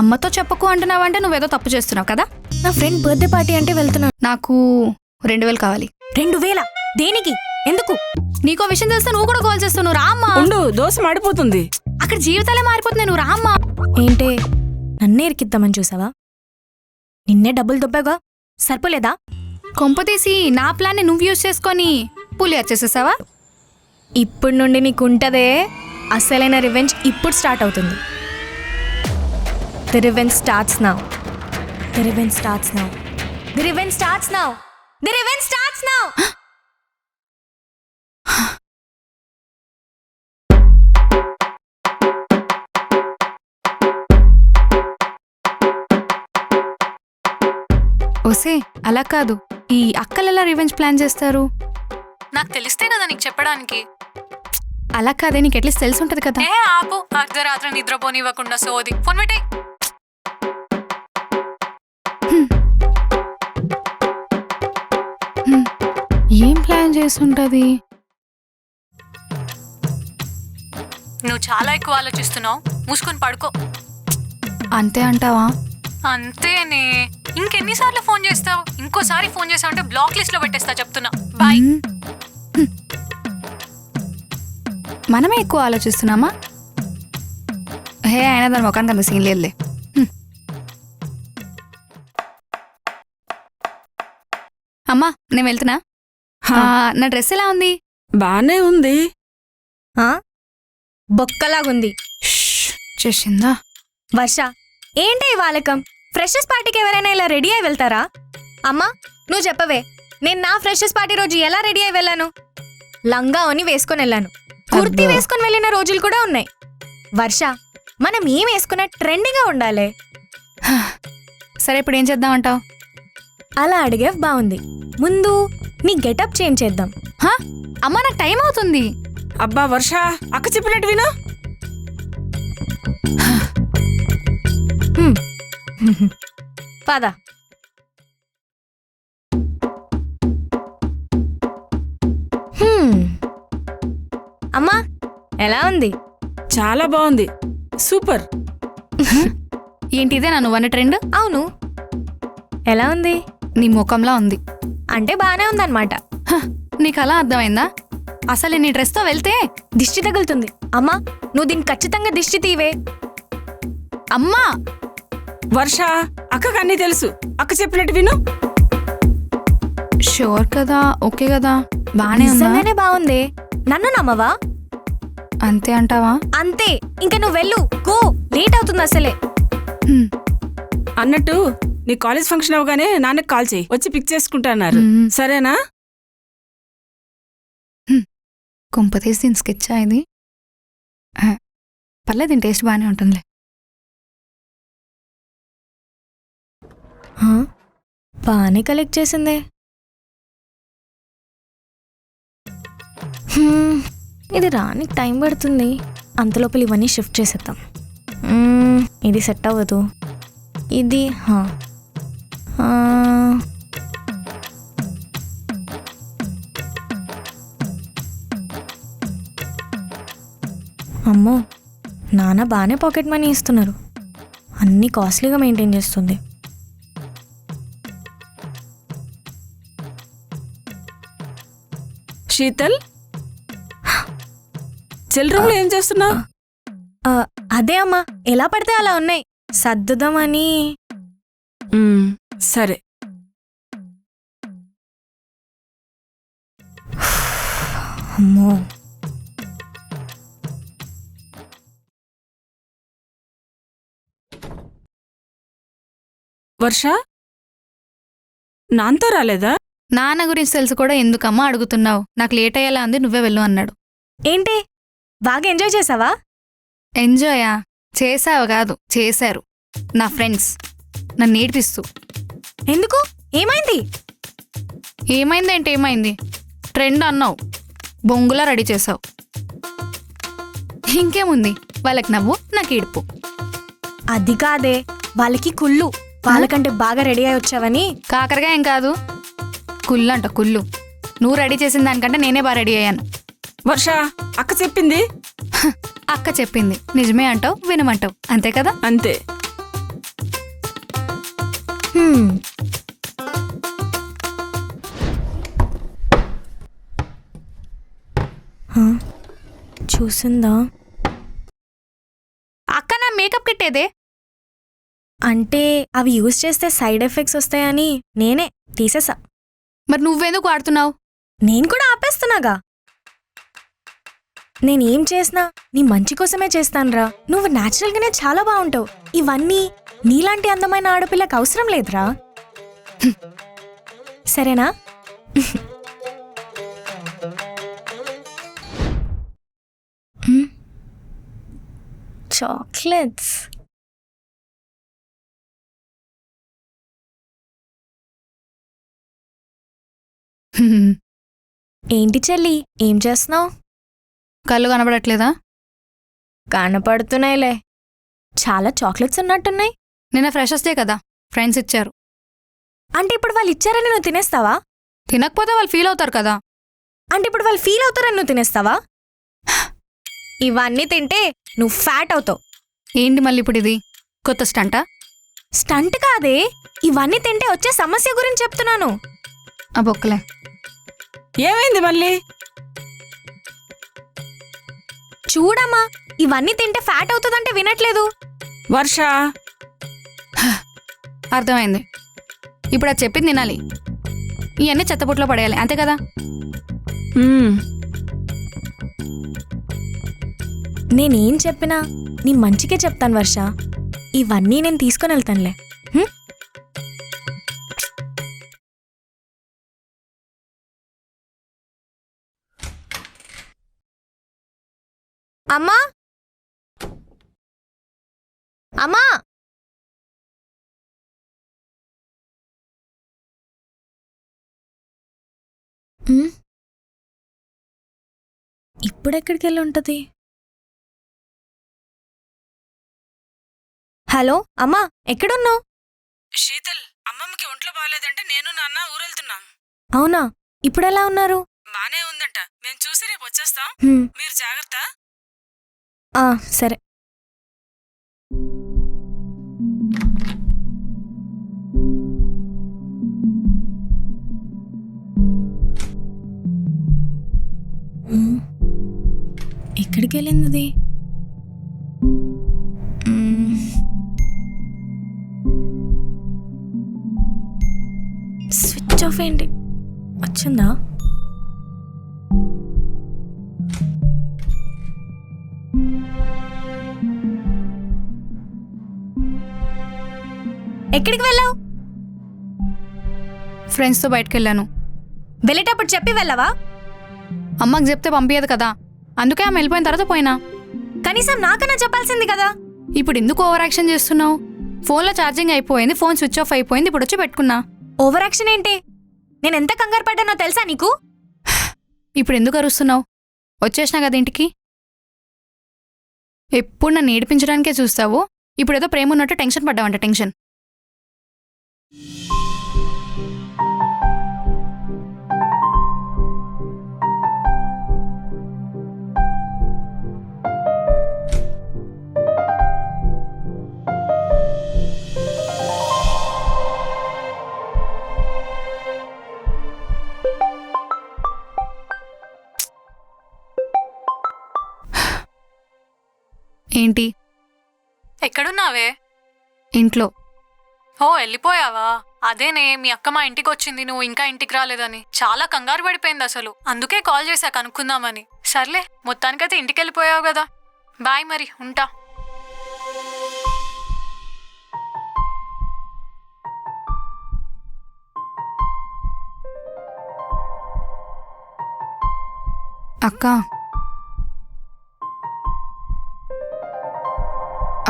అమ్మతో చెప్పకు అంటున్నావంటే నువ్వేదో తప్పు చేస్తున్నావు కదా. నా ఫ్రెండ్ బర్త్డే పార్టీ అంటే వెళ్తున్నాను. నాకు 2000 కావాలి. 2000? దేనికి? ఎందుకు? నీకో విషయం తెలిస్తే నువ్వు కూడా కాల్ చేస్తావు. నువ్వు రామ్మా. ఉండు, దోశ మాడిపోతుంది. అక్కడ జీవితాలే మారిపోతుంది. నువ్వు రామ్మా. ఏంటే నన్నే ఇరికిద్దామని చూసావా? నిన్నే డబ్బులు దొబ్బాగా సరిపోలేదా? కొంపతీసి నా ప్లాన్ని నువ్వు యూజ్ చేసుకొని పులి వచ్చేసేసావా? ఇప్పుడు నుండి నీకుంటదే అసలైన రివెంజ్. ఇప్పుడు స్టార్ట్ అవుతుంది. The revenge starts now. The revenge starts now. The revenge starts now. The revenge starts now. ఓసే అలా కాదు. ఈ అక్కలెలా రివెంజ్ ప్లాన్ చేస్తారు? నాకు తెలిస్తే కదా నీకు చెప్పడానికి. అలా కాదే, నీకు ఎట్లీస్ట్ తెలిసి ఉంటది కదా. ఆపు, అర్ధరాత్రి నిద్రపోనివ్వకుండా సోది. ఫోన్ పెట్టే. ఏం ప్లాన్ చేస్తుంటది? నువ్వు చాలా ఎక్కువ ఆలోచిస్తున్నావు. మూసుకొని పడుకో. అంతే అంటావా? అంతేనే. ఇంకెన్నిసార్లు ఫోన్ చేస్తావు? ఇంకోసారి ఫోన్ చేసావంటే బ్లాక్ లిస్ట్ లో పెట్టేస్తా, చెప్తున్నా. బాయ్. మనమే ఎక్కువ ఆలోచిస్తున్నామా? హే, అయినా దాని ముఖానికి అంత సీన్ లేదులే. అమ్మా నేను వెళ్తున్నా. నా డ్రెస్ ఎలా ఉంది? బానే ఉంది. బొక్కలాగుంది. చేసిందా? వర్ష, ఏంటి ఈ వాలకం? ఫ్రెషర్స్ పార్టీకి ఎవరైనా ఇలా రెడీ అయి వెళ్తారా? అమ్మా నువ్వు చెప్పవే, నేను నా ఫ్రెషర్స్ పార్టీ రోజు ఎలా రెడీ అయి వెళ్ళాను? లంగా అని వేసుకొని వెళ్ళాను. కుర్తీ వేసుకొని వెళ్ళిన రోజులు కూడా ఉన్నాయి. వర్ష, మనం ఏం వేసుకున్నా ట్రెండీగా ఉండాలి. సరే, ఇప్పుడు ఏం చేద్దామంటావు? అలా అడిగే బాగుంది. ముందు నీ గెటప్ చేంజ్ చేద్దాం. అమ్మా నాకు టైం అవుతుంది. అబ్బా వర్ష, అక్క చెప్పినట్టు విను. పద. అమ్మా ఎలా ఉంది? చాలా బాగుంది. సూపర్. ఏంటిదే నన్ను వన్న ట్రెండ్? అవును, ఎలా ఉంది? నీ ముఖంలా ఉంది. అంటే బానే ఉందన్నమాట. నీకు అలా అర్థమైందా? అసలు నీ డ్రెస్తో వెళ్తే దిష్టి తగులుతుంది. అమ్మా నువ్వు దీన్ని ఖచ్చితంగా దిష్టి తీవే. అమ్మా వర్ష, అక్కకు అన్నీ తెలుసు. అక్క చెప్పినట్టు విను. షూర్ కదా? ఓకే కదా? బానే ఉందా? నిజంగానే బాగుంది. నన్ను నమ్మవా? అంతే అంటావా? అంతే. ఇంకా నువ్వు వెళ్ళు, గో. లేట్ అవుతుంది అసలే. అన్నట్టు నీ కాలేజ్ ఫంక్షన్ అవగానే నాన్నకి కాల్ చేయి, వచ్చి పిక్ చేసుకుంటా. సరేనా? కుంపతీసి దీని స్కెచ్చా ఇది? పర్లేదు, దీని టేస్ట్ బాగానే ఉంటుందిలే. బాగానే కలెక్ట్ చేసిందే. ఇది రానికి టైం పడుతుంది. అంతలోపల ఇవన్నీ షిఫ్ట్ చేసేద్దాం. ఇది సెట్ అవ్వదు. ఇది అమ్మో, నాన్న బాగానే పాకెట్ మనీ ఇస్తున్నారు. అన్నీ కాస్ట్లీగా మెయింటైన్ చేస్తుంది. శీతల్, చిల్డ్రన్లో ఏం చేస్తున్నావు? అదే అమ్మా, ఎలా పడితే అలా ఉన్నాయి, సర్దుదామని. సరే. అమ్మో, వర్ష, నాన్నతో రాలేదా? నాన్న గురించి తెలుసు కూడా ఎందుకమ్మా అడుగుతున్నావు? నాకు లేట్ అయ్యేలా అంది, నువ్వే వెళ్ళు అన్నాడు. ఏంటి బాగా ఎంజాయ్ చేసావా? ఎంజాయా? చేసావు కాదు, చేశారు నా ఫ్రెండ్స్ నన్ను నేర్పిస్తూ. ఎందుకు? ఏమైంది? ఏమైందేంటి? ఏమైంది? ట్రెండ్ అన్నావు, బొంగులా రెడీ చేసావు. ఇంకేముంది, వాళ్ళకి నవ్వు, నాకు ఏడుపు. అది కాదే, వాళ్ళకి కుళ్ళు. వాళ్ళకంటే బాగా రెడీ అయి వచ్చావని. కాకరగా ఏం కాదు, కుళ్ళు అంట కుళ్ళు. నువ్వు రెడీ చేసిన దానికంటే నేనే బాగా రెడీ అయ్యాను. వర్ష, అక్క చెప్పింది. అక్క చెప్పింది నిజమే అంటావు, వినమంటావు, అంతే కదా? అంతే. చూసిందా? అక్క నా మేకప్ కిట్ ఏదే? అంటే అవి యూజ్ చేస్తే సైడ్ ఎఫెక్ట్స్ వస్తాయని నేనే తీసేసా. మరి నువ్వెందుకు వాడుతున్నావు? నేను కూడా ఆపేస్తున్నాగా. నేనేం చేసినా నీ మంచి కోసమే చేస్తానురా. నువ్వు న్యాచురల్గానే చాలా బాగుంటావు. ఇవన్నీ నీలాంటి అందమైన ఆడపిల్లకి అవసరం లేదురా. సరేనా? చాక్లెట్స్. ఏంటి చెల్లి, ఏం చేస్తున్నావు? కళ్ళు కనబడట్లేదా? కనపడుతున్నాయిలే. చాలా చాక్లెట్స్ ఉన్నట్టున్నాయి. నిన్న ఫ్రెషర్స్ డే కదా, ఫ్రెండ్స్ ఇచ్చారు. అంటే ఇప్పుడు వాళ్ళు ఇచ్చారని నువ్వు తినేస్తావా? తినకపోతే వాళ్ళు ఫీల్ అవుతారు కదా. అంటే ఇప్పుడు వాళ్ళు ఫీల్ అవుతారని నువ్వు తినేస్తావా? ఇవన్నీ తింటే నువ్వు ఫ్యాట్ అవుతావు. ఏంటి మళ్ళీ ఇప్పుడు ఇది కొత్త స్టంటా? స్టంట్ కాదే, ఇవన్నీ తింటే వచ్చే సమస్య గురించి చెప్తున్నాను. ఆ బొక్కలే. ఏమైంది మళ్ళీ? చూడమ్మా, ఇవన్నీ తింటే ఫ్యాట్ అవుతుందంటే వినట్లేదు. వర్ష, అర్థమైంది. ఇప్పుడు అది చెప్పింది తినాలి, ఇవన్నీ చెత్తబుట్లో పడేయాలి, అంతే కదా? నేనేం చెప్పినా నీ మంచికే చెప్తాను వర్ష. ఇవన్నీ నేను తీసుకొని వెళ్తానులే. అమ్మా, అమ్మా, ఇప్పుడెక్కడికి వెళ్ళి ఉంటుంది? హలో అమ్మా, ఎక్కడున్నావు? శీతల్, అమ్మమ్మకి ఒంట్లో బాగాలేదంటే నేను నాన్న ఊరెళ్తున్నాం. అవునా, ఇప్పుడెలా ఉన్నారు? బానే ఉందంట. మేము చూసి రేపు వచ్చేస్తాం. మీరు జాగ్రత్త. సరే. ఎక్కడికి వెళ్ళింది? స్విచ్ ఆఫ్ ఏంటి? వచ్చిందా? ఎక్కడికి వెళ్ళావు? ఫ్రెండ్స్తో బయటకు వెళ్ళాను. వెళ్ళేటప్పుడు చెప్పి వెళ్ళవా? అమ్మకి చెప్తే పంపించదు కదా, అందుకే ఆమె వెళ్ళిపోయిన తర్వాత పోయినా. కనీసం నాకన్నా చెప్పాల్సింది కదా. ఇప్పుడు ఎందుకు ఓవర్ యాక్షన్ చేస్తున్నావు? ఫోన్లో ఛార్జింగ్ అయిపోయింది, ఫోన్ స్విచ్ ఆఫ్ అయిపోయింది, ఇప్పుడు వచ్చి పెట్టుకున్నా. ఓవర్ యాక్షన్ ఏంటి? నేను ఎంత కంగారు పడ్డానో తెలుసా నీకు? ఇప్పుడు ఎందుకు అరుస్తున్నావు? వచ్చేసినా కదా ఇంటికి. ఎప్పుడు నన్ను ఏడిపించడానికే చూస్తావు. ఇప్పుడు ఏదో ప్రేమ ఉన్నట్టు టెన్షన్ పడ్డావంట. టెన్షన్ ఏంటి? ఎక్కడున్నావే? ఇంట్లో. ఓ, వెళ్ళిపోయావా? అదేనే, మీ అక్క మా ఇంటికి వచ్చింది, నువ్వు ఇంకా ఇంటికి రాలేదని చాలా కంగారు పడిపోయింది అసలు. అందుకే కాల్ చేశా కనుక్కుందామని. సర్లే, మొత్తానికైతే ఇంటికి వెళ్ళిపోయావు కదా. బాయ్, మరి ఉంటా.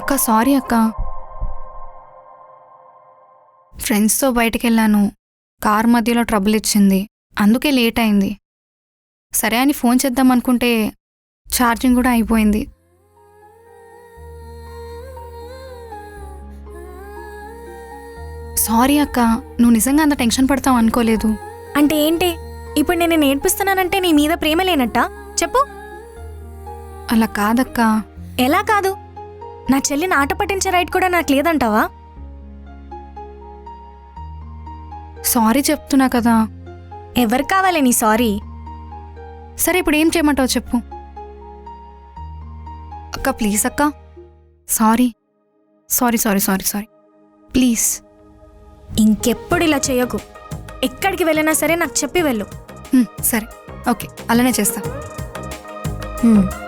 అక్క సారీ అక్క. ఫ్రెండ్స్తో బయటికి వెళ్ళాను, కార్ మధ్యలో ట్రబుల్ ఇచ్చింది, అందుకే లేట్ అయింది. సరే అని ఫోన్ చేద్దాం అనుకుంటే ఛార్జింగ్ కూడా అయిపోయింది. సారీ అక్క, నువ్వు నిజంగా అంత టెన్షన్ పడతావు అనుకోలేదు. అంటే ఏంటి? ఇప్పుడు నేను నేర్పిస్తున్నానంటే నీ మీద ప్రేమ లేనట్టా? చెప్పు. అలా కాదక్క. ఎలా కాదు? నా చెల్లిని ఆట పట్టించే రైట్ కూడా నాకు లేదంటావా? సారీ చెప్తున్నా కదా. ఎవరు కావాలి నీ సారీ? సరే ఇప్పుడు ఏం చేయమంటావు చెప్పు. అక్క ప్లీజ్ అక్క. Sorry sorry sorry sorry sorry please. ఇంకెప్పుడు ఇలా చేయకు. ఎక్కడికి వెళ్ళినా సరే నాకు చెప్పి వెళ్ళు. సరే ఓకే అలానే చేస్తా. హ్మ్.